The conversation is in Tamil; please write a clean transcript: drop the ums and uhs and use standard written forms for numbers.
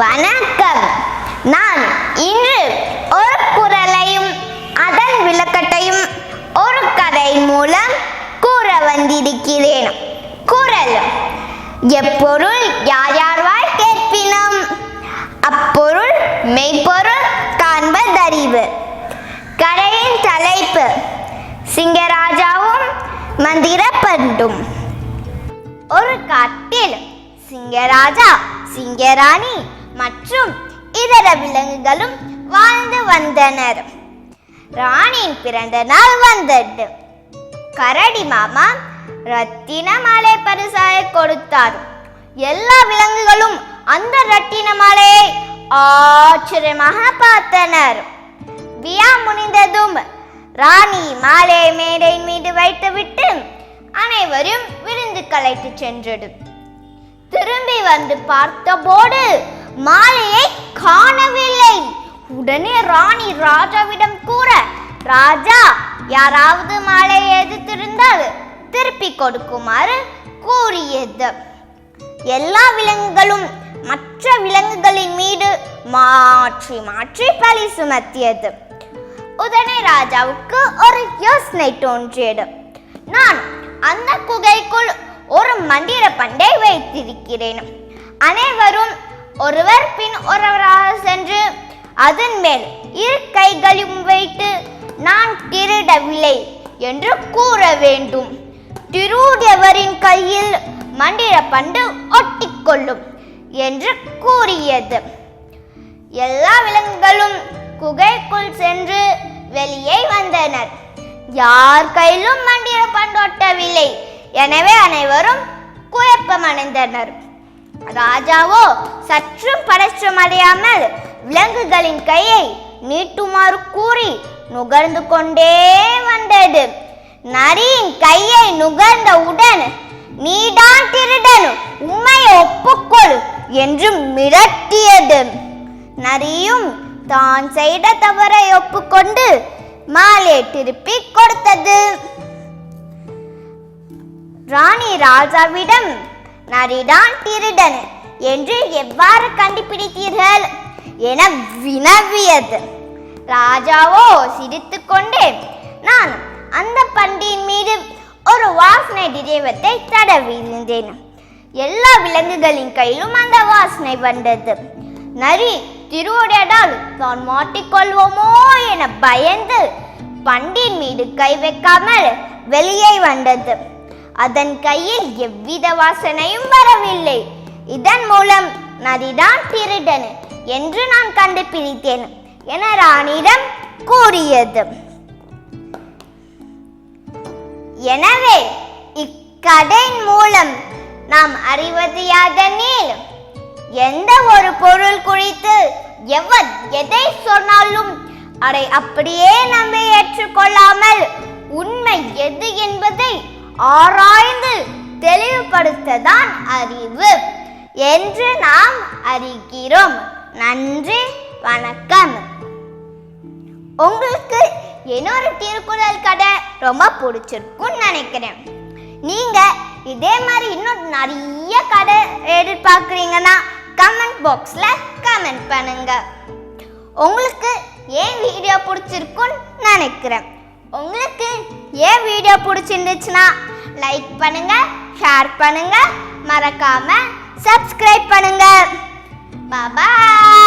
வணக்கம். நான் இன்று ஒரு குறளையும் அதன் விளக்கத்தையும் ஒரு கதை மூலம் கூற வந்திருக்கிறேன். குறள்: எப்பொருள் யார் யார்வாய் கேட்பினும் அப்பொருள் மெய்ப்பொருள் காண்பதறிவு. கதையின் தலைப்பு சிங்கராஜாவும் மந்திரப்பண்டும். ஒரு காட்டில் சிங்கராஜா, சிங்கராணி மற்றும் இதர விலங்குகளும் வாழ்ந்து வந்தனர். ராணியின் பிறந்த நாள் வந்தது. கரடி மாமா ரத்தின மாலை பரிசாக கொடுத்தார். எல்லா விலங்குகளும் அந்த ரத்தின மாலையை ஆச்சரியமாக பார்த்தனர். விழா முடிந்ததும் ராணி மாலையை மேடையின் மீது வைத்துவிட்டு அனைவரும் விருந்து கலைத்து சென்றது. திரும்பி வந்து பார்த்தபோது மாலையை காணவில்லை. உடனே ராணி ராஜாவிடம் கூற, ராஜா யாராவது மாலையை எதிர்த்திருந்தால் திருப்பி கொடுக்குமாறு கூறியது. எல்லா விலங்குகளும் மற்ற விலங்குகளின் மீது மாற்றி மாற்றி பழி சுமத்தியது. உடனே ராஜாவுக்கு ஒரு யோசனை தோன்றியது. நான் அந்த குகைக்குள் ஒரு மந்திர பண்டை வைத்திருக்கிறேன். அனைவரும் ஒருவர் பின் ஒருவராக சென்று அதன் மேல் இரு கைகளையும் வைத்து நான் திருடவில்லை என்று கூற வேண்டும். திருடியவரின் கையில் மந்திர பண்டு ஒட்டிக்கொள்ளும் என்று கூறியது. எல்லா விலங்குகளும் குகைக்குள் சென்று வெளியே வந்தனர். யார் கையிலும் மந்திர பண்டு ஒட்டவில்லை. எனவே அனைவரும் குழப்பமடைந்தனர். ராஜாவோ சற்றும் பதற்றமடையாமல் விலங்குகளின் கையை நீட்டுமாறு கூறி நுகர்ந்து கொண்டே வந்தது. நரியின் கையை நுகர்ந்தவுடன், நீதான் திருடன், உண்மையை ஒப்புக்கொள் என்று மிரட்டியது. நரியும் தான் செய்த தவறை ஒப்புக்கொண்டு மாலை திருப்பி கொடுத்தது. ராணி ராஜாவிடம், நரிதான் திருடன் என்று எவ்வாறு கண்டுபிடித்தீர்கள் என வினவியது. ராஜாவோ சிரித்துக்கொண்டே, நான் அந்த பண்டியின் மீது ஒரு வாசனை திரவியத்தை தடவியிருந்தேன். எல்லா விலங்குகளின் கையிலும் அந்த வாசனை வந்தது. நரி திருவுடையதால் தான் மாட்டிக்கொள்வோமோ என பயந்து பண்டின் மீது கை வைக்காமல் வெளியே வந்தது. அதன் கையில் எவ்வித வாசனையும் வரவில்லை. இதன் மூலம் நரிதான் திருடன் என்று நான் கண்டுபிடித்தேன் என ராணியிடம் கூறியது. எனவே இக்கதையின் மூலம் நாம் அறிவது யாதெனில், எந்த ஒரு பொருள் குறித்து எவர் எதை சொன்னாலும் அதை அப்படியே நம்பி ஏற்றுக்கொள்ளாமல் உண்மை எது என்பதை ஆராய்ந்து தெளிவுபடுத்ததான் அறிவு என்று நாம் அறிகிறோம். நன்றி, வணக்கம். உங்களுக்கு இன்னொரு திருக்குறள் கதை ரொம்ப பிடிச்சிருக்குன்னு நினைக்கிறேன். நீங்க இதே மாதிரி இன்னும் நிறைய கதை எதிர்பார்க்குறீங்கன்னா கமெண்ட் பாக்ஸ்ல கமெண்ட் பண்ணுங்க. உங்களுக்கு ஏன் வீடியோ பிடிச்சிருக்குன்னு நினைக்கிறேன். உங்களுக்கு ஏன் வீடியோ பிடிச்சிருந்துச்சுன்னா லைக் பண்ணுங்க, ஷேர் பண்ணுங்க, மறக்காம சப்ஸ்கிரைப் பண்ணுங்க. பாய்.